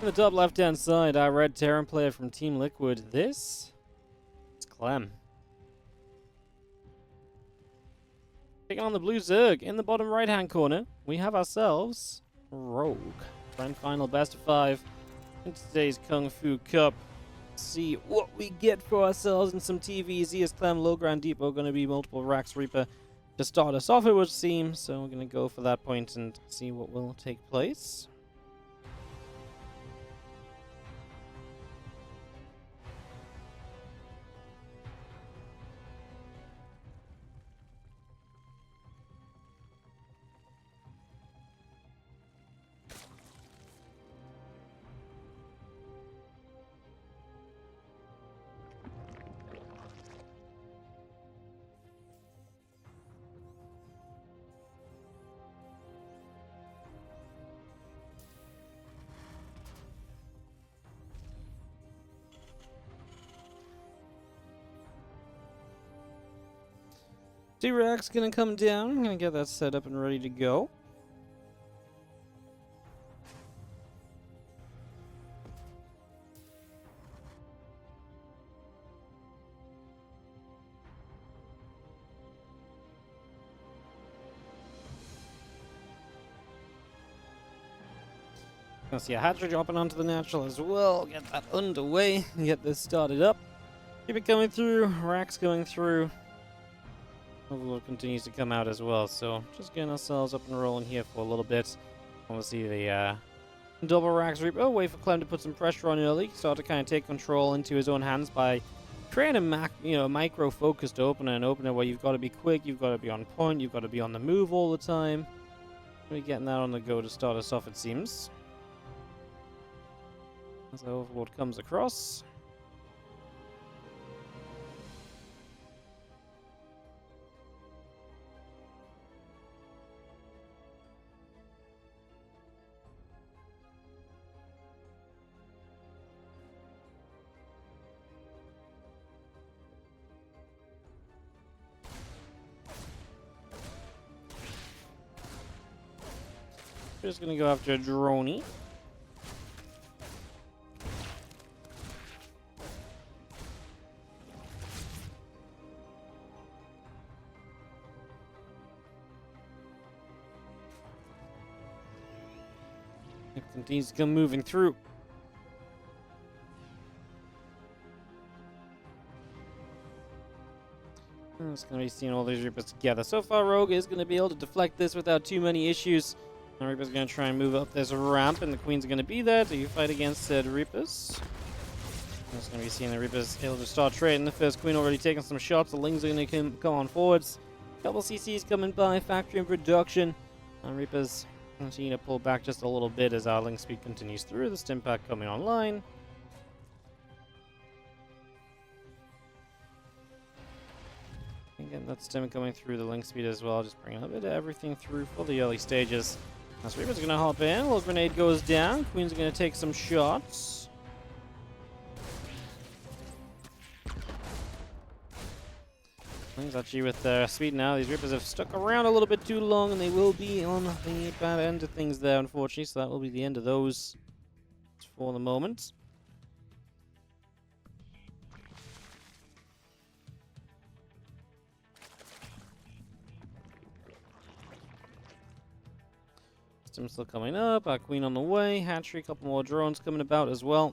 In the top left-hand side, our red Terran player from Team Liquid. This is Clem. Taking on the blue Zerg. In the bottom right-hand corner, we have ourselves Rogue. Grand final best of 5 in today's Kung Fu Cup. See what we get for ourselves in some TvZ as Clem, Low Ground Depot going to be multiple Rax Reaper to start us off, it would seem. So we're going to go for that point and see what will take place. T-Rex gonna come down. I'm gonna get that set up and ready to go. Gonna see a hatchery dropping onto the natural as well. Get that underway. Get this started up. Keep it coming through. Rax going through. Overlord continues to come out as well, so just getting ourselves up and rolling here for a little bit. Obviously the double Rax Reaper. Wait for Clem to put some pressure on early. Start to kind of take control into his own hands by creating a micro-focused opener, an opener where you've got to be quick, you've got to be on point, you've got to be on the move all the time. We're getting that on the go to start us off, it seems. As the Overlord comes across. Just gonna go after a droney. It continues to come moving through. I'm just gonna be seeing all these Reapers together. So far, Rogue is gonna be able to deflect this without too many issues. The Reaper's going to try and move up this ramp, and the Queen's going to be there to fight against said Reapers. I'm just going to be seeing the Reapers able to start trading. The first Queen already taking some shots. The Lings are going to come on forwards. Couple CCs coming by, factory in production. And Reapers continue to pull back just a little bit as our Ling speed continues through. The stim pack coming online. Again, that stim coming through the Ling speed as well. Just bringing a bit of everything through for the early stages. Now, Reaper's going to hop in. A little grenade goes down. Queen's going to take some shots. Ling's actually with their speed now. These Reapers have stuck around a little bit too long, and they will be on the bad end of things there, unfortunately. So that will be the end of those for the moment. Stim still coming up, our Queen on the way, hatchery, a couple more drones coming about as well.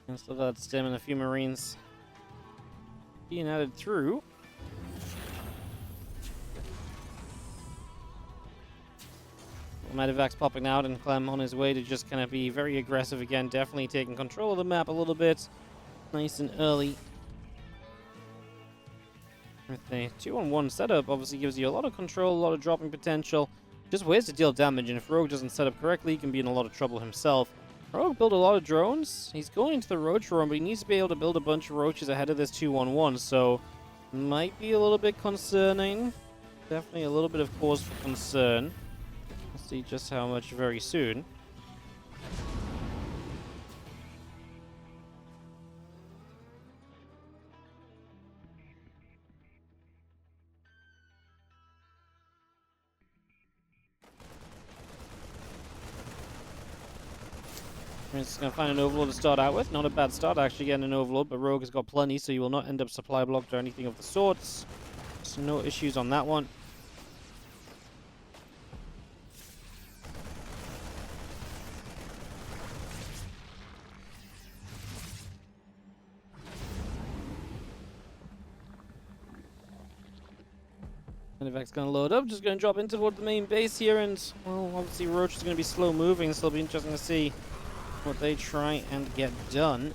And still got Stim and a few Marines being added through. Medivacs popping out, and Clem on his way to just kind of be very aggressive again, definitely taking control of the map a little bit, nice and early. With a 2-on-1 setup, obviously gives you a lot of control, a lot of dropping potential, just ways to deal damage, and if Rogue doesn't set up correctly, he can be in a lot of trouble himself. Rogue built a lot of drones, he's going into the Roach Room, but he needs to be able to build a bunch of Roaches ahead of this 2-on-1, so might be a little bit concerning, definitely a little bit of cause for concern. We'll see just how much very soon. We're just going to find an overload to start out with. Not a bad start, actually, getting an overload, but Rogue has got plenty, so you will not end up supply blocked or anything of the sorts. So no issues on that one. Medevac's going to load up, just going to drop in toward the main base here, and, well, obviously Roach is going to be slow moving, so it'll be interesting to see what they try and get done.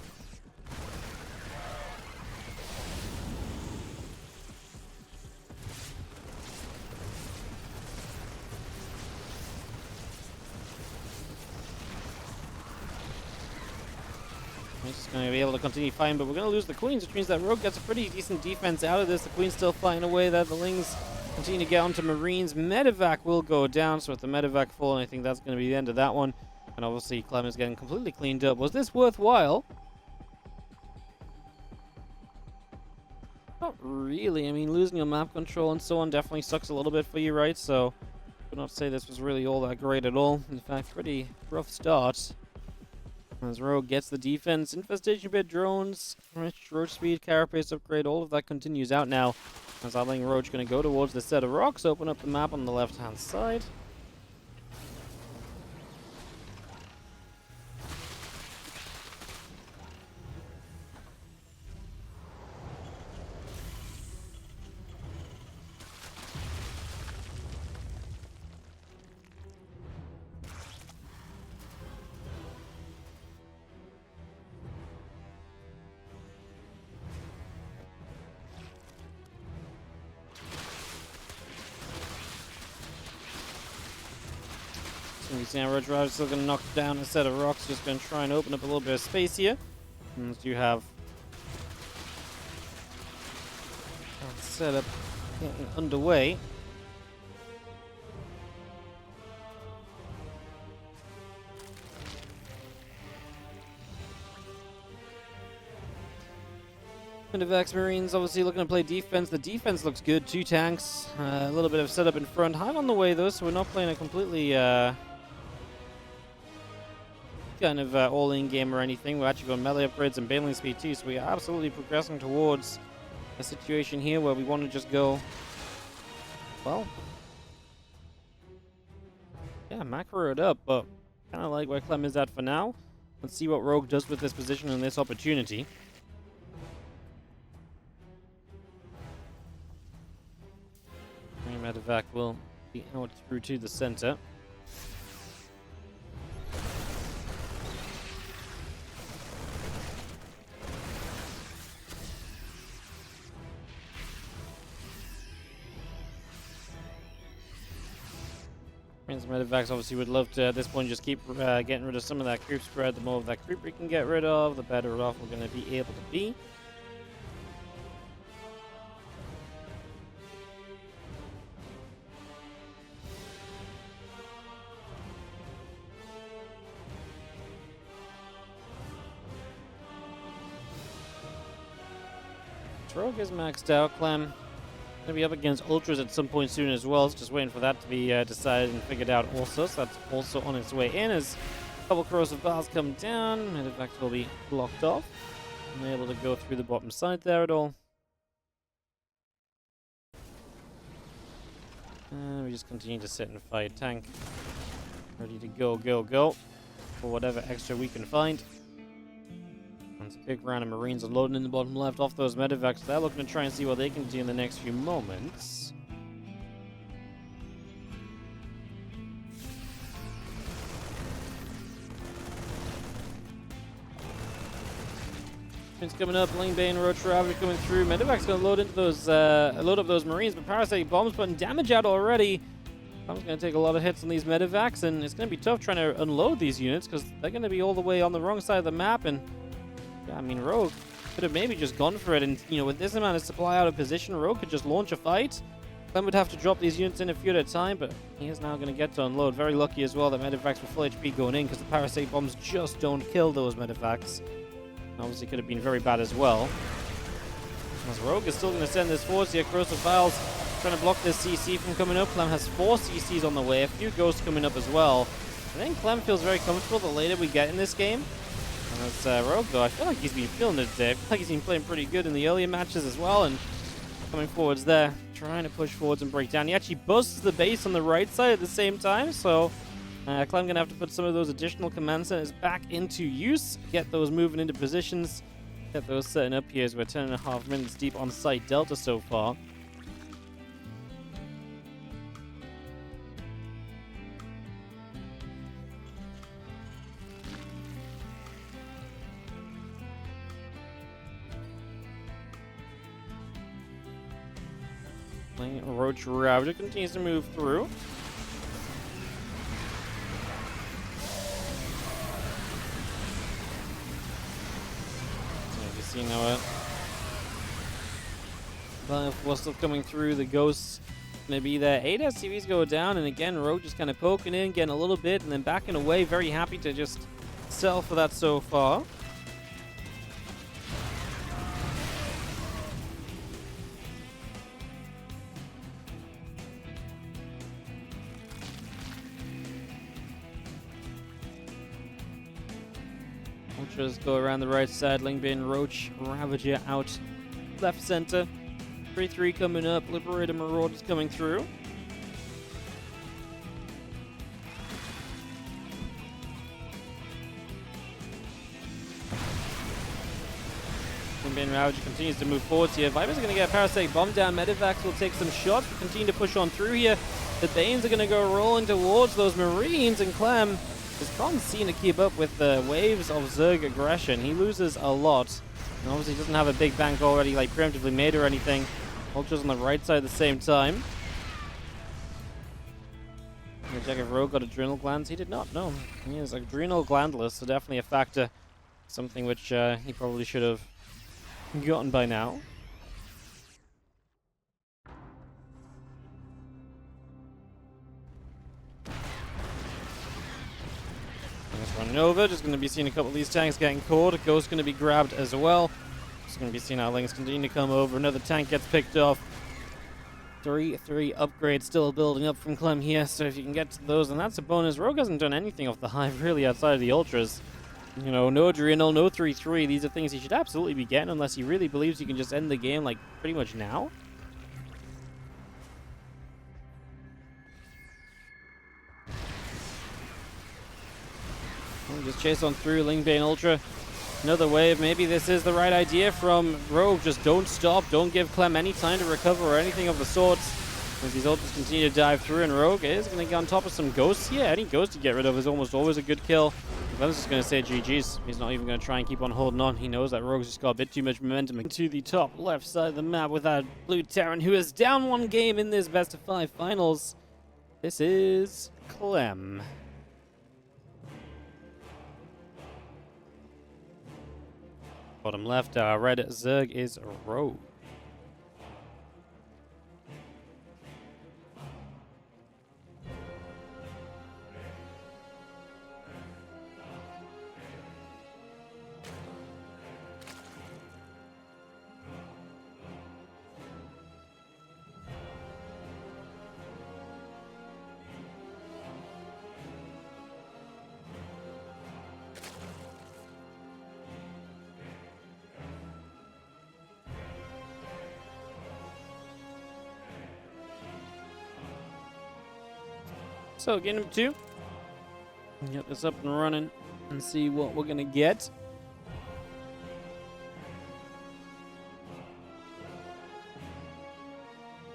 He's just going to be able to continue fighting, but we're going to lose the Queens, which means that Rogue gets a pretty decent defense out of this. The Queen's still fighting away there. The Lings continue to get onto Marines. Medevac will go down, so with the Medevac full, I think that's going to be the end of that one. And obviously, Clem is getting completely cleaned up. Was this worthwhile? Not really. I mean, losing your map control and so on definitely sucks a little bit for you, right? So, I would not say this was really all that great at all. In fact, pretty rough start. As Rogue gets the defense, infestation bit, drones, roach speed, carapace upgrade, all of that continues out now. As I think Roach going to go towards the set of rocks, open up the map on the left-hand side. You see how Roach is still going to knock down a set of rocks, just going to try and open up a little bit of space here. And you have setup getting underway. Medevac's Marines obviously looking to play defense. The defense looks good. 2 tanks, a little bit of setup in front. Hive on the way though, so we're not playing a completely kind of all-in game or anything. We're actually going melee upgrades and bailing speed too, so we are absolutely progressing towards a situation here where we want to just go, well, yeah, macro it up, but kind of like where Clem is at for now. Let's see what Rogue does with this position and this opportunity. Medevac will be out through to the center. Medevacs obviously would love to at this point just keep getting rid of some of that creep spread. The more of that creep we can get rid of, the better off we're going to be able to be. Rogue is maxed out. Clem going to be up against Ultras at some point soon as well. It's just waiting for that to be decided and figured out also. So that's also on its way in as double corrosive bars come down. Medevac will be blocked off. Unable to go through the bottom side there at all. And we just continue to sit and fight. Tank ready to go for whatever extra we can find. It's a big round of Marines are loading in the bottom left off those Medevacs. They're looking to try and see what they can do in the next few moments. It's coming up, Lane Bay and Roach Ravager coming through. Medevac's going to load into those, load up those Marines, but Parasite Bomb's putting damage out already. Bomb's going to take a lot of hits on these Medevacs, and it's going to be tough trying to unload these units because they're going to be all the way on the wrong side of the map. And yeah, I mean, Rogue could have maybe just gone for it, and you know, with this amount of supply out of position, Rogue could just launch a fight. Clem would have to drop these units in a few at a time, but he is now going to get to unload. Very lucky as well that Medevacs were full HP going in because the Parasite Bombs just don't kill those Medevacs. Obviously could have been very bad as well. As Rogue is still going to send this force here. Corrosive Vials trying to block this CC from coming up. Clem has 4 CCs on the way. A few ghosts coming up as well. I think Clem feels very comfortable the later we get in this game. That's Rogue, though. I feel like he's been feeling it today. I feel like he's been playing pretty good in the earlier matches as well, and coming forwards there, trying to push forwards and break down. He actually busts the base on the right side at the same time, so Clem gonna have to put some of those additional command centers back into use, get those moving into positions, get those setting up here as we're 10.5 minutes deep on site Delta so far. Roach Ravager continues to move through. You see now but we're still coming through. The ghosts gonna be there. 8 SCVs go down, and again Roach just kind of poking in, getting a little bit, and then backing away. Very happy to just sell for that so far. Ultras go around the right side. Lingbane, Roach, Ravager out left center. 3-3 coming up. Liberator Marauders coming through. Lingbane Ravager continues to move forwards here. Vipers are going to get a Parasitic Bomb down. Medivacs will take some shots. We continue to push on through here. The Banes are going to go rolling towards those Marines, and Clem just can't seem to keep up with the waves of Zerg aggression. He loses a lot. And obviously doesn't have a big bank already like preemptively made or anything. Ultras on the right side at the same time. Check if Rogue got adrenal glands. He did not, no. He is adrenal glandless, so definitely a factor. Something which he probably should have gotten by now. Just running over, just going to be seeing a couple of these tanks getting caught. A ghost going to be grabbed as well. Just going to be seeing our links continue to come over. Another tank gets picked off. 3-3 upgrade still building up from Clem here, so if you can get to those, then that's a bonus. Rogue hasn't done anything off the hive really outside of the ultras. You know, no adrenal, no 3-3. These are things he should absolutely be getting unless he really believes he can just end the game like pretty much now. We'll just chase on through. Lingbane Ultra. Another wave. Maybe this is the right idea from Rogue. Just don't stop. Don't give Clem any time to recover or anything of the sorts. As these ultras continue to dive through, and Rogue is going to get on top of some ghosts. Yeah, any ghost to get rid of is almost always a good kill. Clem's just going to say GG's. He's not even going to try and keep on holding on. He knows that Rogue's just got a bit too much momentum. To the top left side of the map with that blue Terran, who is down one game in this best of 5 finals. This is Clem. Bottom left, red Zerg is Rogue. So, game number 2. Get this up and running and see what we're going to get.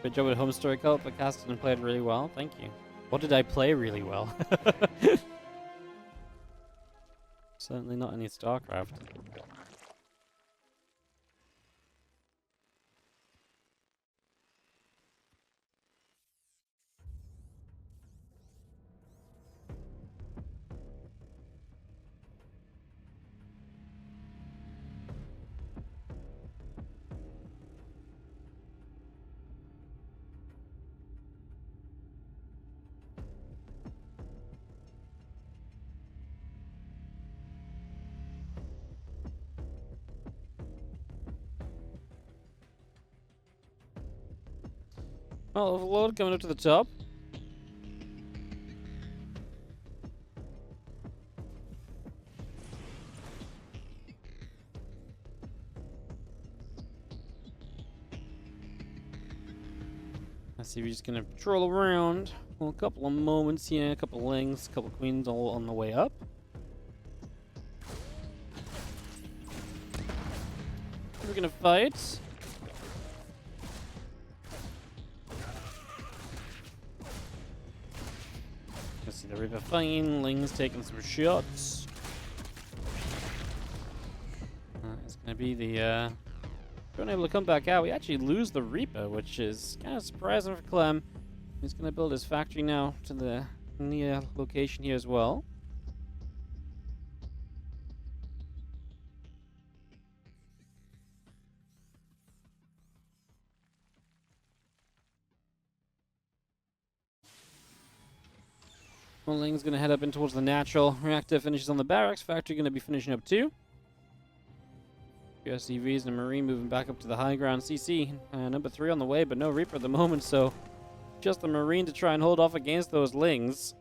Good job with home story co-op, but casted and played really well. Thank you. What did I play really well? Certainly not any StarCraft. Well, Overlord coming up to the top. I see we're just gonna patrol around for a couple of moments here, a couple of lings, a couple of queens all on the way up. We're gonna fight. I see the river fighting, lings taking some shots. It's gonna be the unable to come back out. We actually lose the Reaper, which is kind of surprising for Clem. He's going to build his factory now to the near location here as well. Ling's going to head up in towards the natural. Reactor finishes on the barracks. Factory going to be finishing up too. SCVs and a Marine moving back up to the high ground. CC, number 3 on the way, but no Reaper at the moment, so just the Marine to try and hold off against those lings.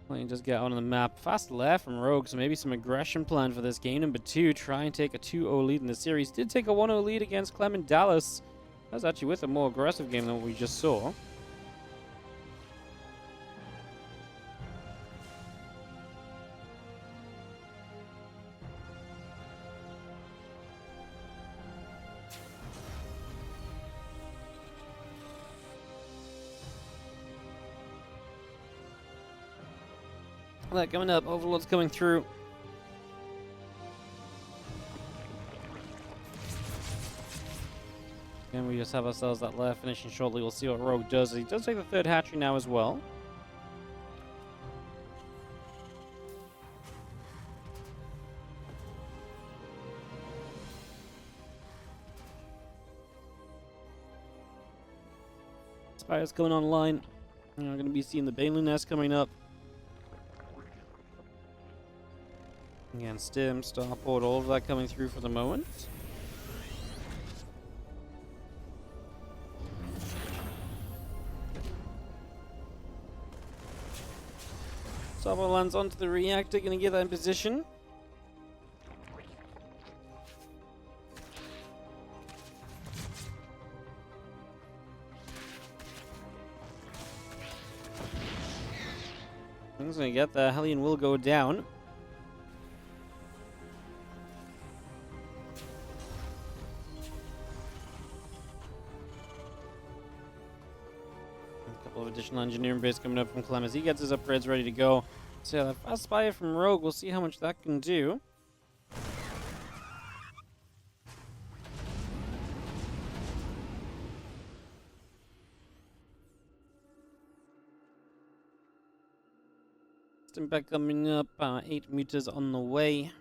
Well, you just get on the map. Fast left from Rogue, so maybe some aggression plan for this game. Number 2, try and take a 2-0 lead in the series. Did take a 1-0 lead against Clem in Dallas. That was actually with a more aggressive game than what we just saw. That coming up, Overlord's coming through. And we just have ourselves that left finishing shortly. We'll see what Rogue does. He does take the 3rd hatchery now as well. Spire's going online. We're going to be seeing the Baneling Nest coming up. Again, Stim, Starport, all of that coming through for the moment. Starport lands onto the reactor, gonna get that in position. Things gonna get there. Hellion will go down. Additional engineering base coming up from Clem as he gets his upgrades ready to go. So the fast fire from Rogue, we'll see how much that can do. Stimpack coming up, 8 meters on the way.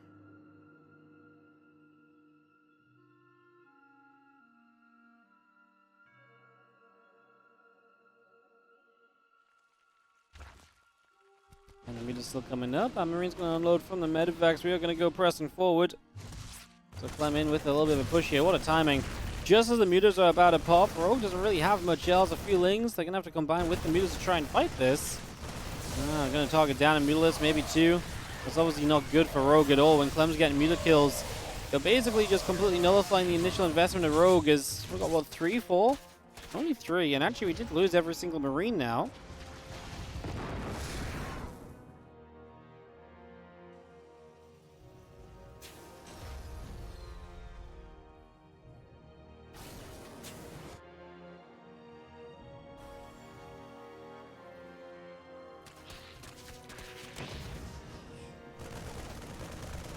And the meter's still coming up. Our Marine's going to unload from the medevacs. We are going to go pressing forward. So Clem in with a little bit of a push here. What a timing. Just as the meters are about to pop, Rogue doesn't really have much else. A few lings. They're going to have to combine with the meters to try and fight this. Going to target down a mutalist, maybe 2. That's obviously not good for Rogue at all. When Clem's getting mutal kills, they're basically just completely nullifying the initial investment of Rogue. Is we've got, what, 3, 4? Only 3. And actually, we did lose every single Marine now.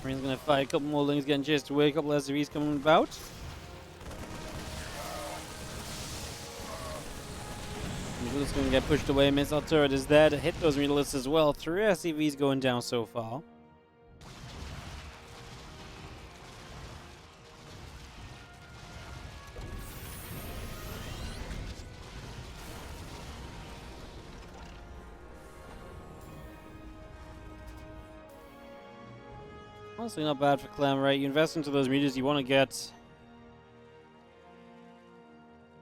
Marine's gonna fight a couple more lings getting chased away, a couple SCVs coming about. Mutalists gonna get pushed away. Missile turret is there to hit those mutalists as well. 3 SCVs going down so far. Honestly, not bad for Clem, right? You invest into those meters, you want to get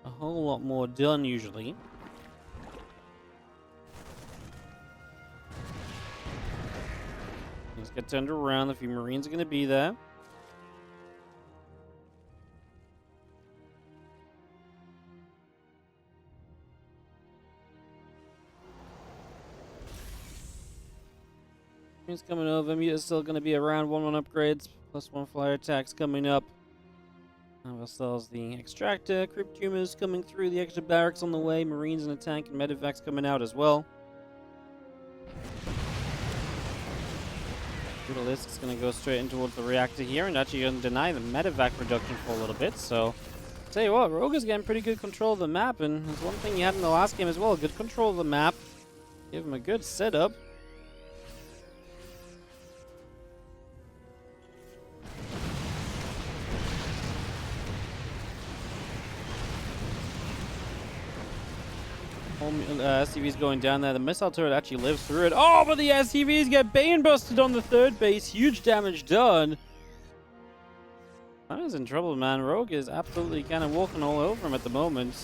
a whole lot more done usually. Things get turned around. A few Marines are going to be there. Marines coming over. Meter's still going to be around 1-1 upgrades. +1 flyer attacks coming up. Have ourselves the extractor. Crypt tumors coming through. The extra barracks on the way. Marines in a tank and medevacs coming out as well. Brutalist is going to go straight in towards the reactor here and actually going to deny the medevac production for a little bit. So, tell you what, Rogue is getting pretty good control of the map, and there's one thing he had in the last game as well, good control of the map. Give him a good setup. SCV's going down there. The missile turret actually lives through it. Oh, but the SCVs get bane busted on the third base. Huge damage done. That is in trouble, man. Rogue is absolutely kind of walking all over him at the moment.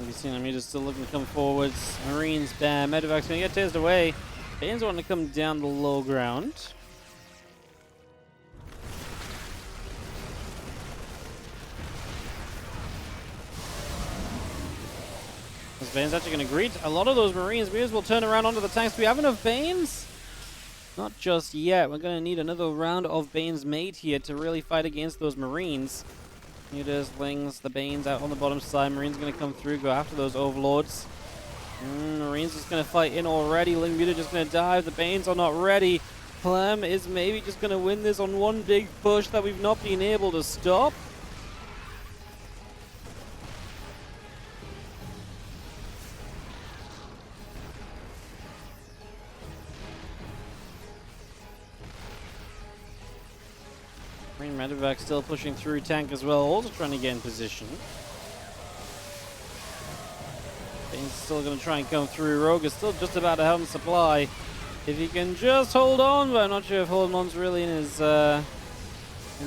We've seen him, he's just still looking to come forwards. Marines, bam. Medevac's gonna get tased away. Bane's wanting to come down the low ground. This Bane's actually gonna greet a lot of those Marines. We as well turn around onto the tanks. Do we have enough Banes? Not just yet. We're gonna need another round of Banes made here to really fight against those Marines. Mutas, Lings, the Banes out on the bottom side. Marines going to come through, go after those Overlords. Marines just going to fight in already. Ling Muta just going to dive. The Banes are not ready. Clem is maybe just going to win this on one big push that we've not been able to stop. Marine medevac still pushing through, tank as well, also trying to get in position. Bane's still going to try and come through. Rogue is still just about to have him supply. If he can just hold on, but I'm not sure if holding on's really in his in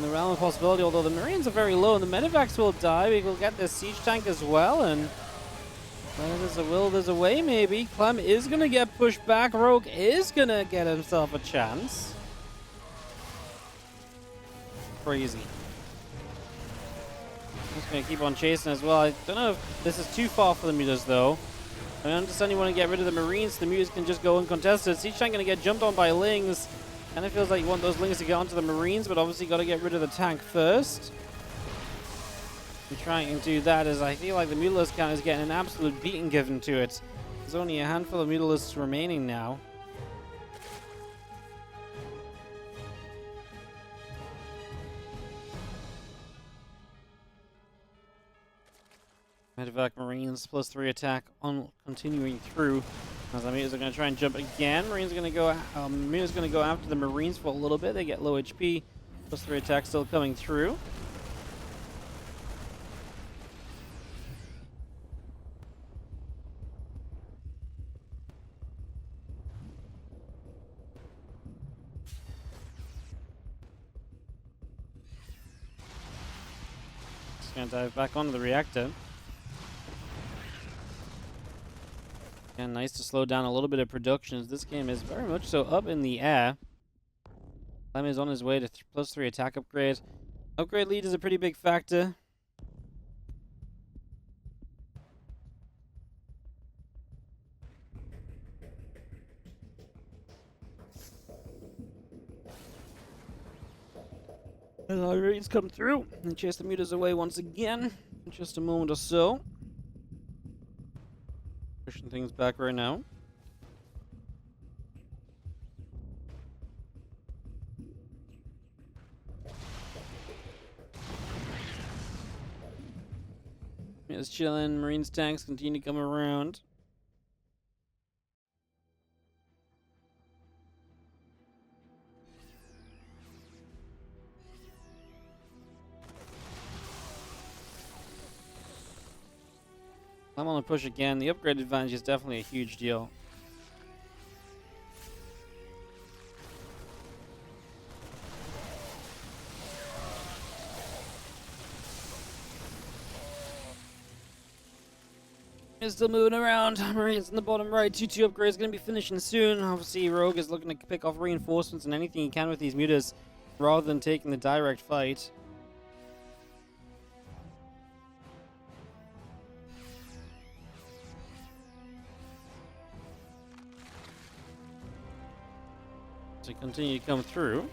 the realm of possibility, although the Marines are very low and the medevacs will die. We will get this siege tank as well, and well, there's a will, there's a way maybe. Clem is going to get pushed back. Rogue is going to get himself a chance. Crazy. I'm just going to keep on chasing as well. I don't know if this is too far for the mutas though. I understand you want to get rid of the Marines. The mutas can just go uncontested. Siege tank going to get jumped on by Lings. Kind of feels like you want those Lings to get onto the Marines, but obviously got to get rid of the tank first. I'm trying to do that as I feel like the Mutalist count is getting an absolute beating given to it. There's only a handful of Mutalists remaining now. Medevac Marines +3 attack on continuing through. As the Mutas are going to try and jump again. Marines are going to go. Mutas going to go after the Marines for a little bit. They get low HP. +3 attack still coming through. Just going to dive back onto the reactor. And nice to slow down a little bit of production. This game is very much so up in the air. Clem is on his way to +3 attack upgrade. Upgrade lead is a pretty big factor. And our raids come through and chase the Mutas away once again in just a moment or so. Pushing things back right now. Just chilling. Marines tanks continue to come around. Clem on the push again. The upgrade advantage is definitely a huge deal. It's still moving around. Marines in the bottom right. 2-2 upgrade is going to be finishing soon. Obviously, Rogue is looking to pick off reinforcements and anything he can with these mutas rather than taking the direct fight. To continue to come through.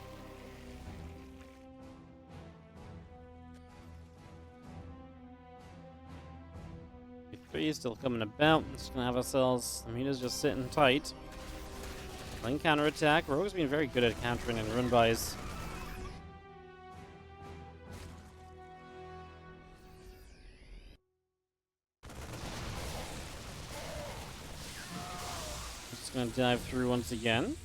Three is still coming about. Just gonna have ourselves. The mutas just sitting tight. Playing counter attack. Rogue's been very good at countering and run bys. Just gonna dive through once again.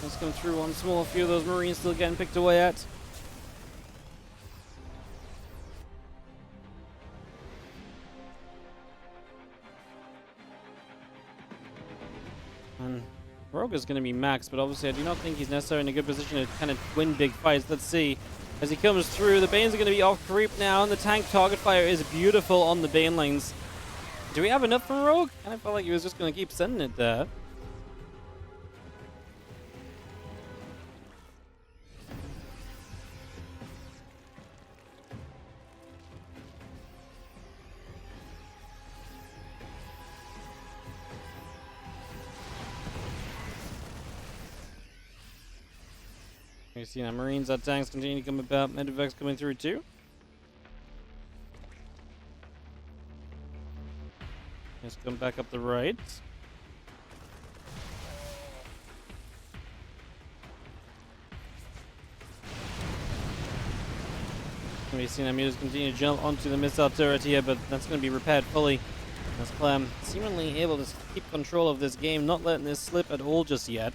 Let's come through once more. A few of those Marines still getting picked away at. And Rogue is going to be max, but obviously I do not think he's necessarily in a good position to kind of win big fights. Let's see. As he comes through, the Banes are going to be off creep now, and the tank target fire is beautiful on the Bane lanes. Do we have enough from Rogue? I kind of felt like he was just going to keep sending it there. You see now Marines, our tanks continue to come about. Medivacs coming through too. Let's come back up the right. We've seen our mutas continue to jump onto the missile turret here, but that's going to be repaired fully. As Clem seemingly able to keep control of this game, not letting this slip at all just yet.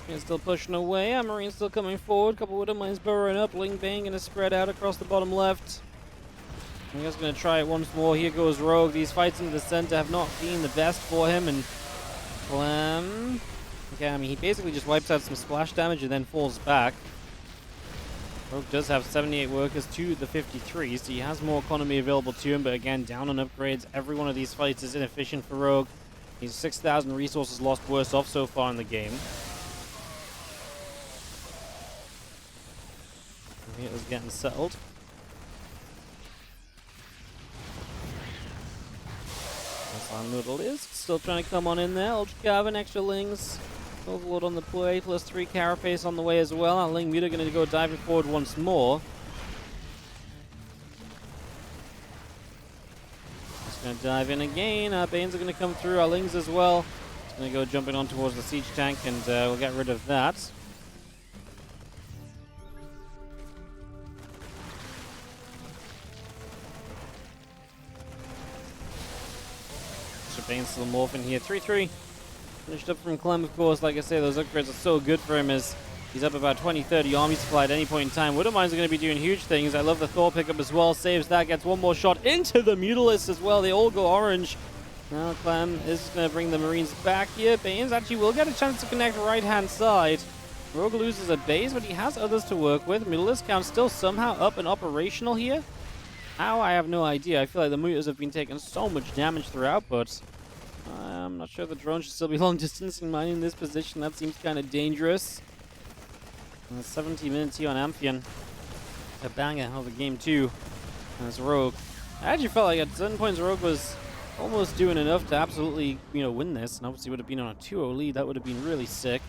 He's still pushing away. Our Marine's still coming forward. Couple of mines burrowing up. Ling Bang gonna spread out across the bottom left. I'm just gonna try it once more. Here goes Rogue. These fights in the center have not been the best for him. And Clem, okay, I mean he basically just wipes out some splash damage and then falls back. Rogue does have 78 workers to the 53, so he has more economy available to him. But again, down on upgrades. Every one of these fights is inefficient for Rogue. He's 6,000 resources lost worse off so far in the game. It was getting settled. That's on Noodleisk. Still trying to come on in there. Ultra Cavern, extra Lings. Overlord on the play, plus 3 Carapace on the way as well. Our Ling Muta going to go diving forward once more. Just going to dive in again. Our Banes are going to come through. Our Lings as well. Just going to go jumping on towards the siege tank, and we'll get rid of that. Bane's still morphing here. 3-3. Finished up from Clem, of course. Like I say, those upgrades are so good for him as he's up about 20-30 army supply at any point in time. Widow Mines are going to be doing huge things. I love the Thor pickup as well. Saves that. Gets one more shot into the Mutalisk as well. They all go orange. Now Clem is going to bring the Marines back here. Banes actually will get a chance to connect right-hand side. Rogue loses a base, but he has others to work with. Mutalisk count still somehow up and operational here. How? I have no idea. I feel like the Mutas have been taking so much damage throughout, but I'm not sure the drone should still be long distance in mine in this position. That seems kind of dangerous. 17 minutes here on Amphion. A banger of a game too. As Rogue. I actually felt like at certain points Rogue was almost doing enough to absolutely, win this. And obviously would have been on a 2-0 lead. That would have been really sick.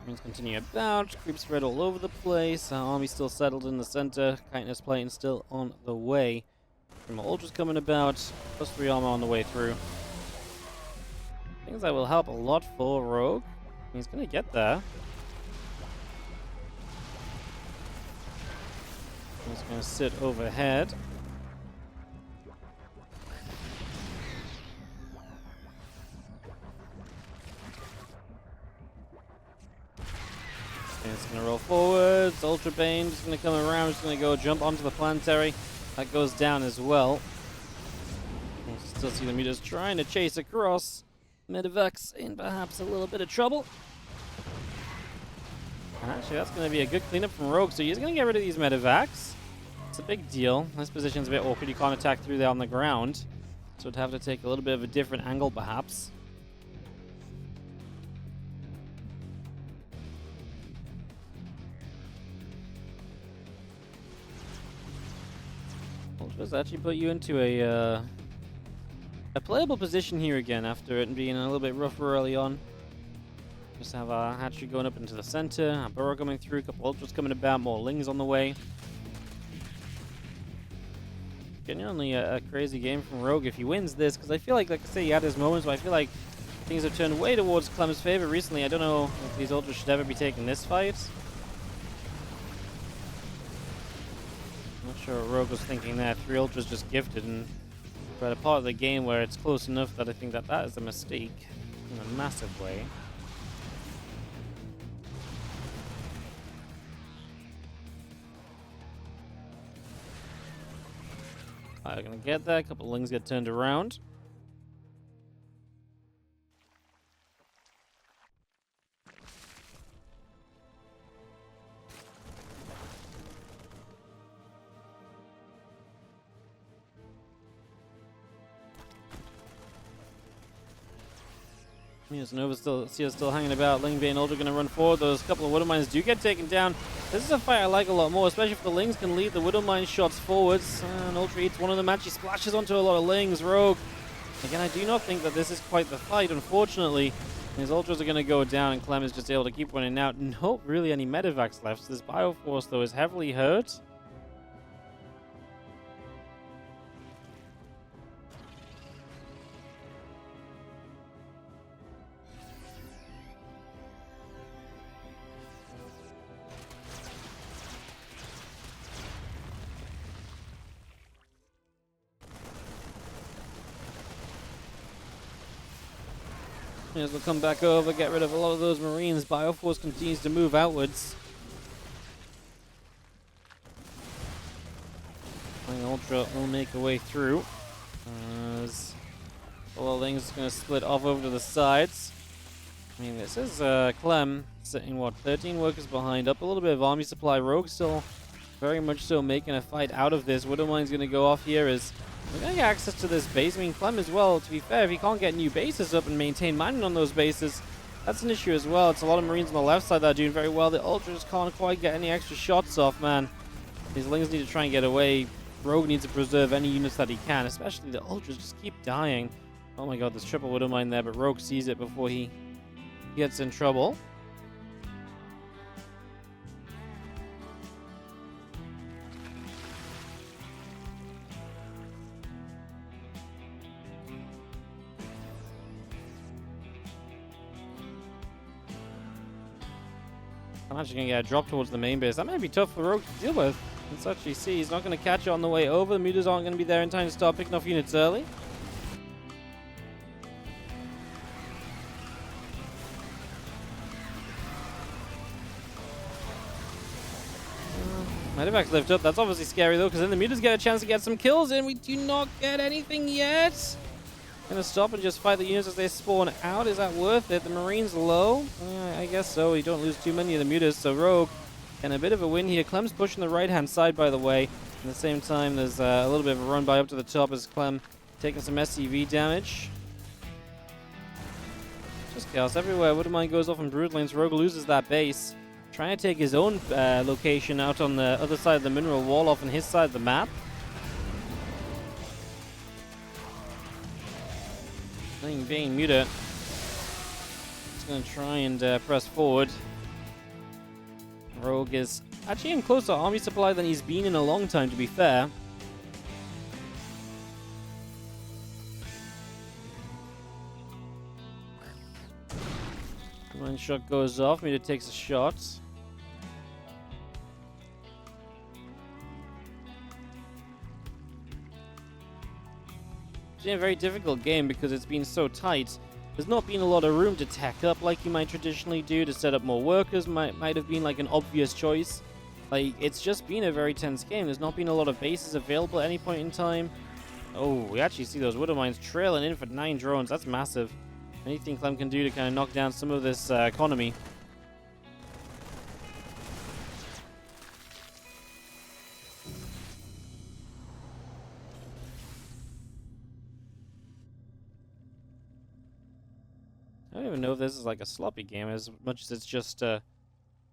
Marines continue about. Creeps spread all over the place. Army still settled in the center. Kindness plane still on the way. More ultras coming about. +3 armor on the way through. Things that will help a lot for Rogue. He's gonna get there. He's gonna sit overhead. And it's gonna roll forwards. Ultra Bane just gonna come around. Just gonna go jump onto the planetary. That goes down as well. You can still see the meters trying to chase across. Medivacs in perhaps a little bit of trouble. Actually, that's going to be a good cleanup from Rogue, so he's going to get rid of these Medivacs. It's a big deal. This position's a bit awkward. You can't attack through there on the ground, so it'd have to take a little bit of a different angle, perhaps. Ultras actually put you into a playable position here again after it being a little bit rougher early on. Just have our hatchery going up into the center, our burrow coming through, a couple ultras coming about, more lings on the way. Genuinely a crazy game from Rogue if he wins this, because I feel like I say, he had his moments, but I feel like things have turned way towards Clem's favor recently. I don't know if these ultras should ever be taking this fight. I'm not sure what Rogue was thinking there. 3 ultras just gifted, and we're at a part of the game where it's close enough that I think that is a mistake in a massive way. I'm gonna get that. A couple of lings get turned around. Yes, Nova still hanging about. Ling Bane Ultra gonna run forward. Those couple of Widow Mines do get taken down. This is a fight I like a lot more, especially if the Lings can lead the Widow Mine shots forwards. And Ultra eats one of them, actually splashes onto a lot of Lings. Rogue. Again, I do not think that this is quite the fight, unfortunately. His Ultras are gonna go down, and Clem is just able to keep running out. Not really any Medivacs left. So this Bioforce, though, is heavily hurt. As we'll come back over, get rid of a lot of those Marines. Bioforce continues to move outwards. Ultra will make a way through. As a lot of things going to split off over to the sides. I mean, this is Clem sitting, what, 13 workers behind, up a little bit of army supply. Rogue still very much so making a fight out of this. Widow Mine's going to go off here as we're going to get access to this base. I mean, Clem as well, to be fair, if he can't get new bases up and maintain mining on those bases, that's an issue as well. It's a lot of Marines on the left side that are doing very well. The Ultras can't quite get any extra shots off, man. These Lings need to try and get away. Rogue needs to preserve any units that he can, especially the Ultras just keep dying. Oh my god, there's triple Widow Mine there, but Rogue sees it before he gets in trouble. I'm actually going to get a drop towards the main base. That might be tough for Rogue to deal with. Let's actually see. He's not going to catch it on the way over. The meters aren't going to be there in time to start picking off units early. Medivac's lift up. That's obviously scary though, because then the meters get a chance to get some kills in. We do not get anything yet. Gonna stop and just fight the units as they spawn out. Is that worth it? The Marines low? I guess so. You don't lose too many of the mutas, so Rogue and a bit of a win here. Clem's pushing the right-hand side, by the way. At the same time, there's a little bit of a run by up to the top as Clem taking some SCV damage. Just chaos everywhere. Widow Mine goes off in Brood Lanes. Rogue loses that base. Trying to take his own location out on the other side of the mineral wall off on his side of the map. Ling Bane Muta. Just going to try and press forward. Rogue is actually in closer army supply than he's been in a long time, to be fair. One shot goes off. Meter takes a shot. It's been a very difficult game because it's been so tight. There's not been a lot of room to tack up like you might traditionally do. To set up more workers might have been like an obvious choice. Like, it's just been a very tense game. There's not been a lot of bases available at any point in time. Oh, we actually see those Widow Mines trailing in for 9 drones. That's massive. Anything Clem can do to kind of knock down some of this economy. I don't even know if this is like a sloppy game as much as it's just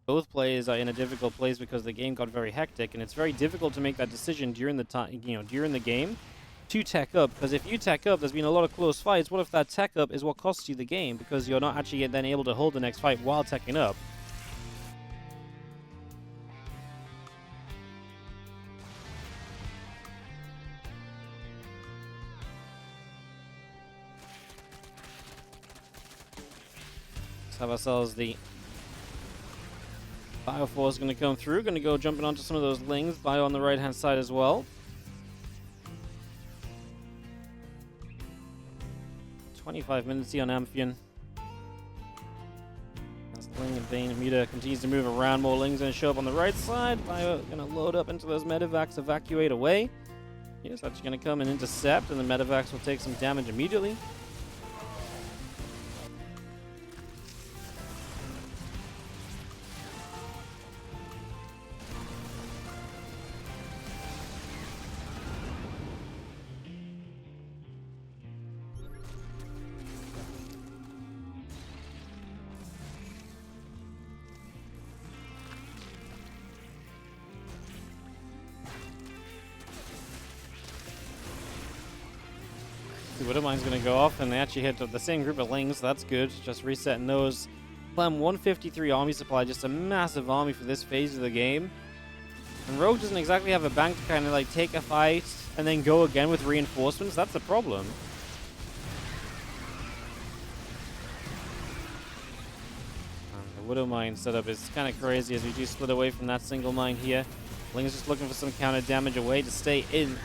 both players are in a difficult place because the game got very hectic, and it's very difficult to make that decision during the time, during the game to tech up, because if you tech up, there's been a lot of close fights. What if that tech up is what costs you the game because you're not actually then able to hold the next fight while teching up? Let's have ourselves the Bioforce going to come through. Going to go jumping onto some of those lings. Bio on the right hand side as well. 25 minutes here on Amphion. As Ling and Bane and Muta continues to move around, more Lings going to show up on the right side. Bio going to load up into those medevacs, evacuate away. He's actually going to come and intercept, and the medevacs will take some damage immediately. The Widow Mine's going to go off, and they actually hit the same group of Lings, so that's good. Just resetting those. Clem, 153 army supply, just a massive army for this phase of the game. And Rogue doesn't exactly have a bank to kind of like take a fight and then go again with reinforcements. That's the problem. And the Widow Mine setup is kind of crazy as we do split away from that single mine here. Ling's just looking for some counter damage away to stay in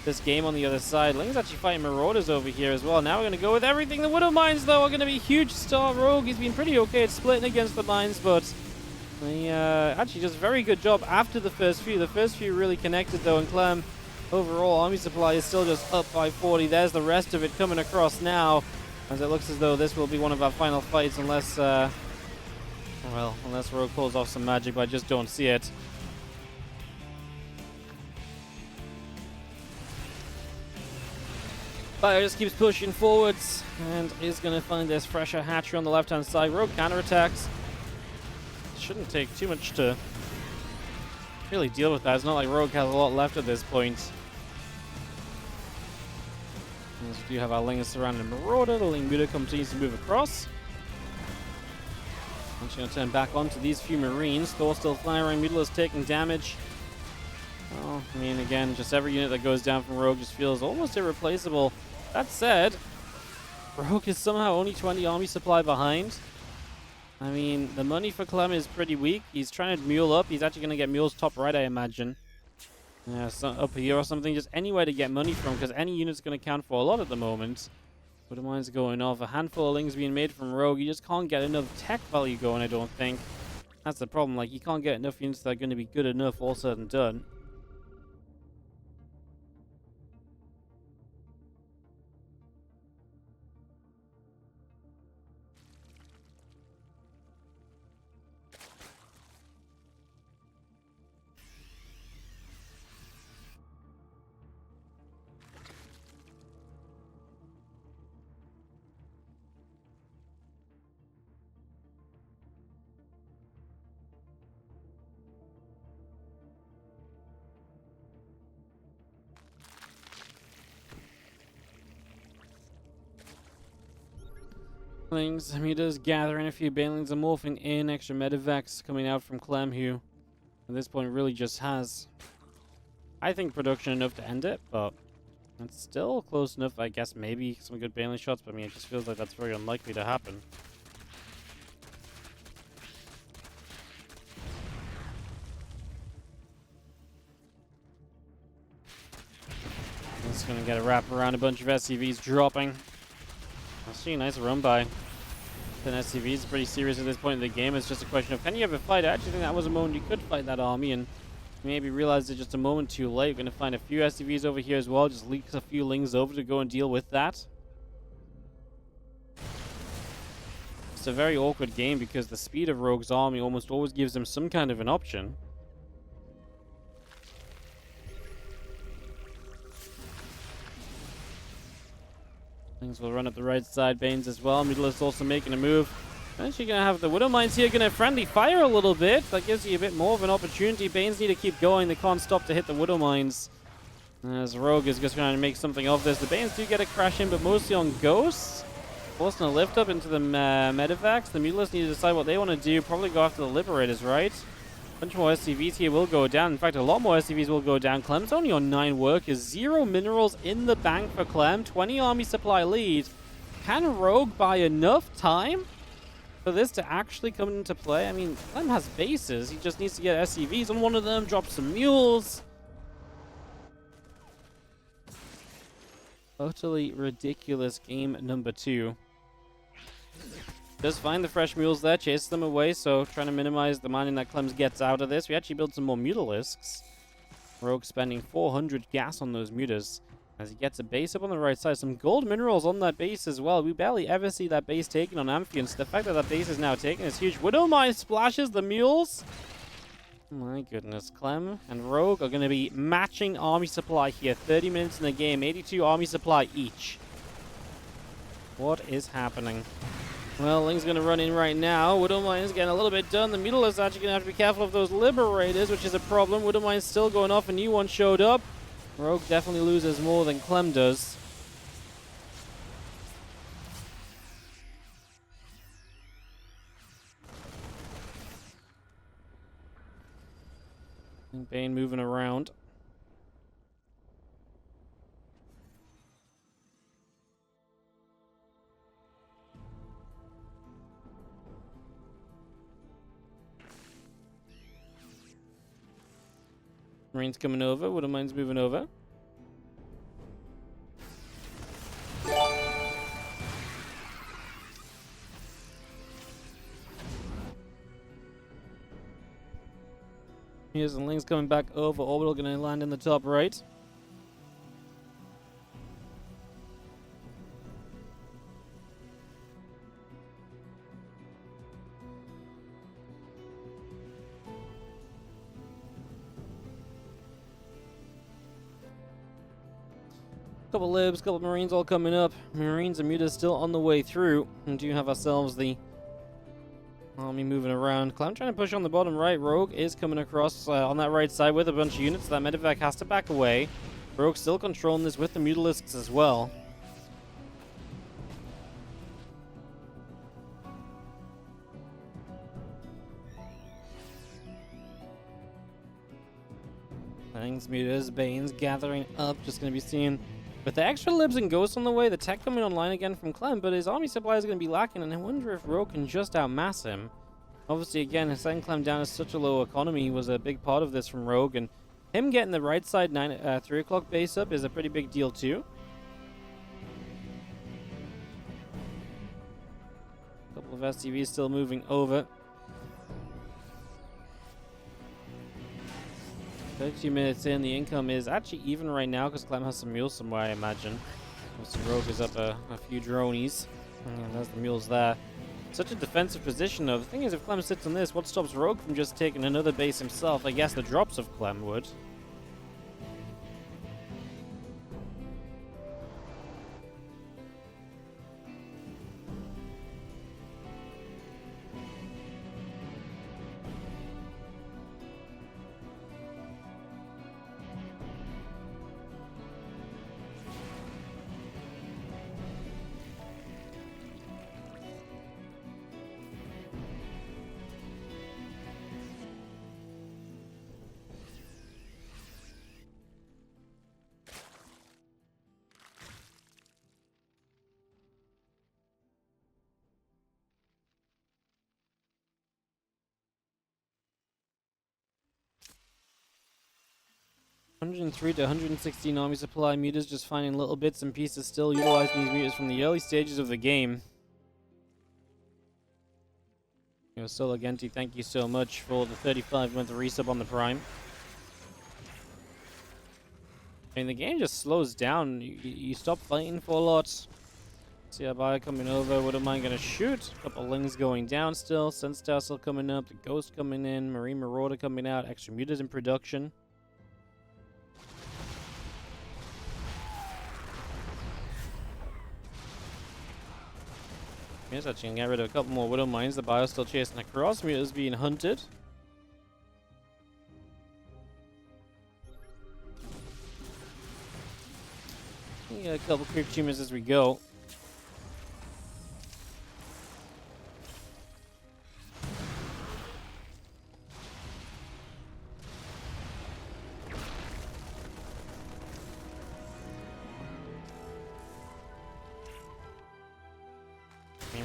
this game on the other side. Ling's actually fighting Marauders over here as well. Now we're going to go with everything. The Widow Mines, though, are going to be huge star Rogue. He's been pretty okay at splitting against the mines, but he actually does a very good job after the first few. The first few really connected, though, and Clem, overall, army supply is still just up by 40. There's the rest of it coming across now, as it looks as though this will be one of our final fights, unless, unless Rogue pulls off some magic, but I just don't see it. Bio just keeps pushing forwards and is going to find this fresher hatchery on the left-hand side. Rogue counterattacks. Shouldn't take too much to really deal with that. It's not like Rogue has a lot left at this point. As we do have our Ling surrounding Marauder. The Ling Muta continues to move across. I'm just going to turn back onto these few Marines. Thor still firing. Mutila's taking damage. Oh, I mean, again, just every unit that goes down from Rogue just feels almost irreplaceable. That said, Rogue is somehow only 20 army supply behind. I mean, the money for Clem is pretty weak. He's trying to mule up. He's actually going to get mules top right, I imagine. Yeah, so up here or something. Just anywhere to get money from, because any unit's going to count for a lot at the moment. Widow Mine's going off. A handful of Lings being made from Rogue. You just can't get enough tech value going, I don't think. That's the problem. Like, you can't get enough units that are going to be good enough all said and done. Things, meters gathering a few banelings and morphing in, extra medevacs coming out from Clem, who at this point really just has, I think, production enough to end it, but it's still close enough. I guess maybe some good baneling shots, but I mean, it just feels like that's very unlikely to happen. It's gonna get a wrap around, a bunch of SCVs dropping. Actually, a nice run by. Then SCV is pretty serious at this point in the game. It's just a question of, can you ever fight? I actually think that was a moment you could fight that army, and maybe realized it just a moment too late. You're going to find a few SCVs over here as well. Just leaks a few lings over to go and deal with that. It's a very awkward game because the speed of Rogue's army almost always gives him some kind of an option. Things will run up the right side. Banes as well. Mutalisk also making a move. Actually going to have the Widow Mines here, going to friendly fire a little bit. That gives you a bit more of an opportunity. Banes need to keep going. They can't stop to hit the Widow Mines. As Rogue is just trying to make something of this. The Banes do get a crash in, but mostly on Ghosts. Forcing a lift up into the medevacs. The Mutalists need to decide what they want to do. Probably go after the Liberators, right? A bunch more SCVs here will go down. In fact, a lot more SCVs will go down. Clem's only on 9 workers. 0 minerals in the bank for Clem. 20 army supply lead. Can Rogue buy enough time for this to actually come into play? I mean, Clem has bases. He just needs to get SCVs on one of them. Drop some mules. Totally ridiculous game number 2. Does find the fresh mules there, chases them away, so trying to minimize the mining that Clem gets out of this. We actually build some more Mutalisks. Rogue spending 400 gas on those mutas as he gets a base up on the right side. Some gold minerals on that base as well. We barely ever see that base taken on Amphions. The fact that that base is now taken is huge. Widow Mine splashes the mules. My goodness, Clem and Rogue are going to be matching army supply here. 30 minutes in the game, 82 army supply each. What is happening? Well, Ling's going to run in right now. Widow Mine's getting a little bit done. The Mutalists actually going to have to be careful of those Liberators, which is a problem. Widow Mine's still going off. A new one showed up. Rogue definitely loses more than Clem does. And Bane moving around. Marine's coming over. Widow Mine's moving over. Here's the Ling's coming back over. Orbital going to land in the top right. Couple libs, couple marines all coming up. Marines and mutas still on the way through. And do have ourselves the army moving around. Clem trying to push on the bottom right. Rogue is coming across on that right side with a bunch of units. That medevac has to back away. Rogue still controlling this with the Mutalisks as well. Things, mutas, Banes gathering up. Just going to be seeing with the extra libs and ghosts on the way, the tech coming online again from Clem, but his army supply is going to be lacking, and I wonder if Rogue can just outmass him. Obviously, again, setting Clem down is such a low economy was a big part of this from Rogue, and him getting the right side 3 o'clock base up is a pretty big deal too. A couple of SCVs still moving over. 32 minutes in, the income is actually even right now because Clem has some mules somewhere, I imagine. So Rogue is up a few dronies. And there's the mules there. Such a defensive position though. The thing is, if Clem sits on this, what stops Rogue from just taking another base himself? I guess the drops of Clem would. 103 to 116 army supply. Mutas just finding little bits and pieces, still utilizing these mutas from the early stages of the game. Solagenti, thank you so much for the 35-month resub on the Prime. I mean, the game just slows down. You stop fighting for a lot. See a buyer coming over. What am I going to shoot? A couple lings going down still. Sunstar still coming up. The Ghost coming in. Marine Marauder coming out. Extra mutas in production. Here's actually going to get rid of a couple more Widow Mines. The buyer's still chasing across. Mutas being hunted. We got a couple quick tumors as we go.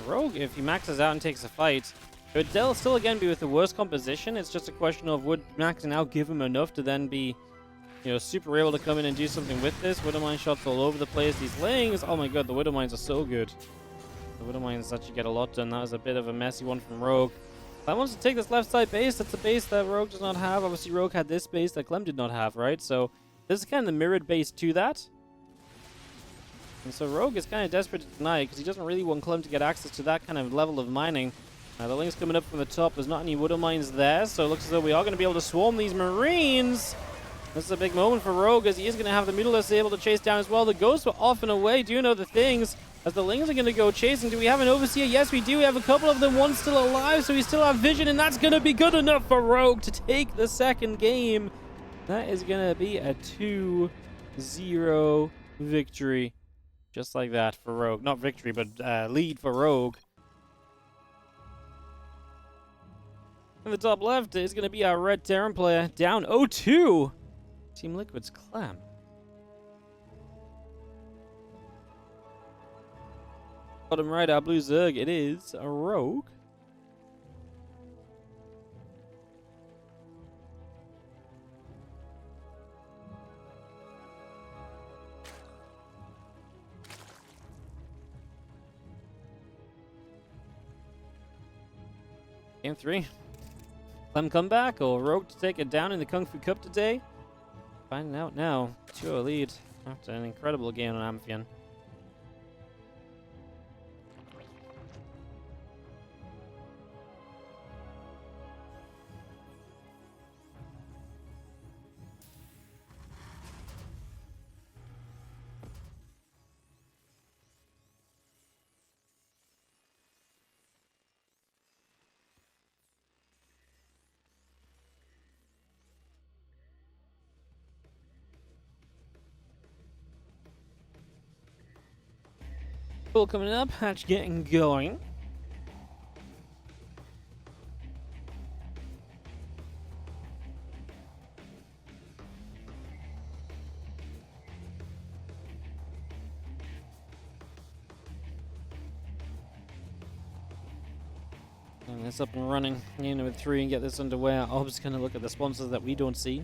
Rogue, if he maxes out and takes a fight, it would still again be with the worst composition. It's just a question of would maxing out give him enough to then be, super able to come in and do something with this. Widow Mine shots all over the place. These lings, oh my god, the Widow Mines are so good. The Widow Mines actually get a lot done. That was a bit of a messy one from Rogue. Clem wants to take this left side base. That's a base that Rogue does not have. Obviously, Rogue had this base that Clem did not have, right? So this is kind of the mirrored base to that. And so Rogue is kind of desperate to deny it because he doesn't really want Clem to get access to that kind of level of mining. The link's coming up from the top. There's not any Widow Mines there, so it looks as though we are going to be able to swarm these Marines. This is a big moment for Rogue as he is going to have the Mutilass able to chase down as well. The Ghosts were off and away. Do you know the things? As the Lings are going to go chasing. Do we have an Overseer? Yes, we do. We have a couple of them. One's still alive, so we still have vision, and that's going to be good enough for Rogue to take the second game. That is going to be a 2-0 victory. Just like that for Rogue. Not victory, but lead for Rogue. In the top left is going to be our Red Terran player. Down 0-2. Team Liquid's Clem. Bottom right, our Blue Zerg. It is a Rogue. Game 3. Clem comeback or Rogue to take it down in the Kung Fu Cup today? Finding out now. 2-0 lead after an incredible game on Amphion. Cool, coming up, hatch getting going. And it's up and running. Game number 3 and get this underway. I'm just going to look at the sponsors that we don't see.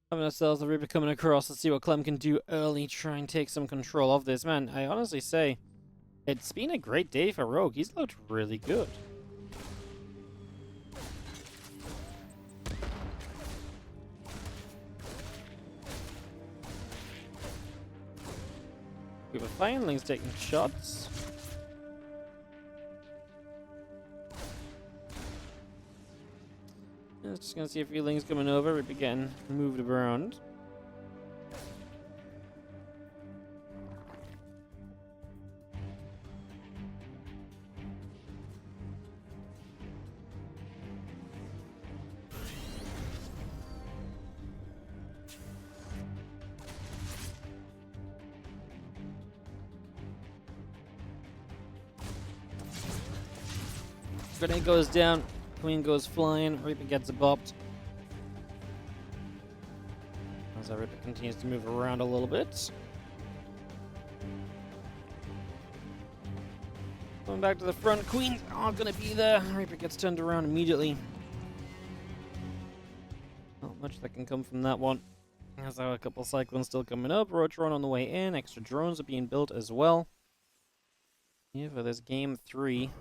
Having ourselves a Reaper coming across. Let's see what Clem can do early. Try and take some control of this. Man, I honestly say, it's been a great day for Rogue. He's looked really good. We have Finelings taking shots. Just gonna see a few lings coming over. We're getting moved around. Grenade goes down. Queen goes flying. Reaper gets bopped. As our Reaper continues to move around a little bit. Going back to the front. Queens aren't going to be there. Reaper gets turned around immediately. Not much that can come from that one. There's a couple cyclones still coming up. Roach-Ron on the way in. Extra drones are being built as well. Yeah, for this game 3.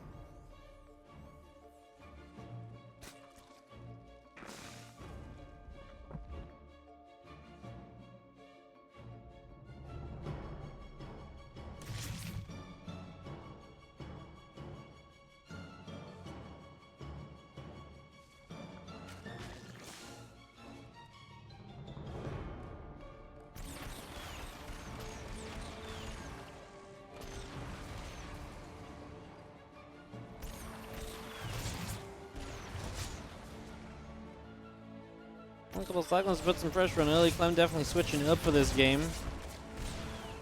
A couple cyclones put some pressure on early. Clem definitely switching up for this game.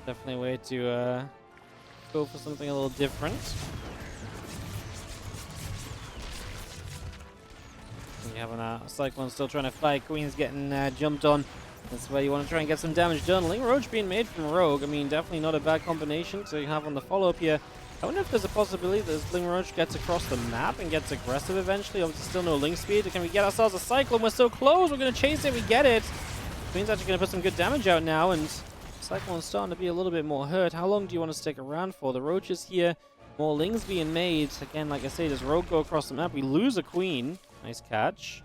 Definitely a way to go for something a little different. You have a cyclone still trying to fight. Queen's getting jumped on. That's where you want to try and get some damage done. Ling Roach being made from Rogue. I mean, definitely not a bad combination to have on the follow-up here. I wonder if there's a possibility that Ling Roach gets across the map and gets aggressive eventually. Obviously, still no Ling speed. Can we get ourselves a Cyclone? We're so close. We're going to chase it. We get it. Queen's actually going to put some good damage out now, and Cyclone's starting to be a little bit more hurt. How long do you want to stick around for? The Roach is here. More Lings being made. Again, like I say, does Rogue go across the map? We lose a Queen. Nice catch.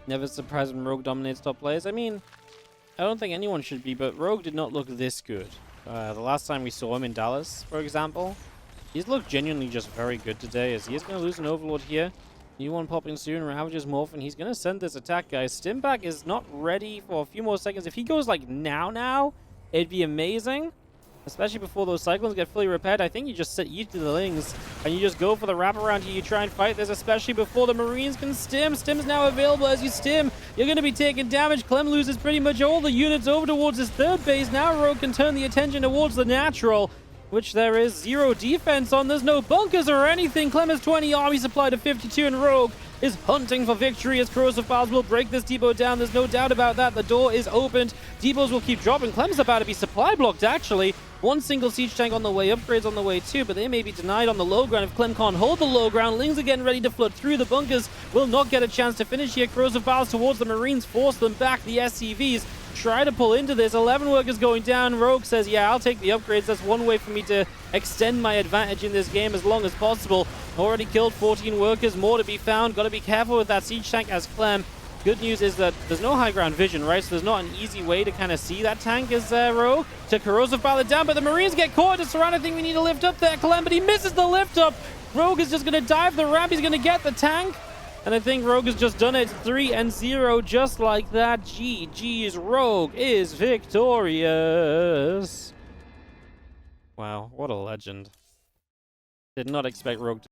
Never surprised when Rogue dominates top players. I mean, I don't think anyone should be, but Rogue did not look this good. The last time we saw him in Dallas, for example, he's looked genuinely just very good today, as he is going to lose an Overlord here. New one popping soon, Ravager's morphing. He's going to send this attack, guys. Stimback is not ready for a few more seconds. If he goes like now, it'd be amazing. Especially before those Cyclones get fully repaired. I think you just set Yeet to the Lings, and you just go for the wraparound here. You try and fight this, especially before the Marines can stim. Stim's now available. As you stim, you're going to be taking damage. Clem loses pretty much all the units over towards his third base. Now Rogue can turn the attention towards the natural, which there is 0 defense on. There's no bunkers or anything. Clem has 20 army supply to 52, and Rogue is hunting for victory as Corrosive Files will break this depot down. There's no doubt about that. The door is opened. Depots will keep dropping. Clem's about to be supply blocked, actually. One single siege tank on the way, upgrades on the way too, but they may be denied on the low ground if Clem can't hold the low ground. Lings are getting ready to flood through. The bunkers will not get a chance to finish here. Corrosive Files towards the Marines, force them back. The SCVs try to pull into this. 11 workers going down. Rogue says, yeah, I'll take the upgrades. That's one way for me to extend my advantage in this game as long as possible. Already killed 14 workers, more to be found. Got to be careful with that siege tank as Clem. Good news is that there's no high ground vision, right? So there's not an easy way to kind of see that tank as Rogue to Corrosive File it down, but the Marines get caught. It's around. I think we need to lift up there, Clem, but he misses the lift up. Rogue is just going to dive the ramp. He's going to get the tank. And I think Rogue has just done it. 3-0 just like that. GG's. Rogue is victorious. Wow, what a legend. Did not expect Rogue to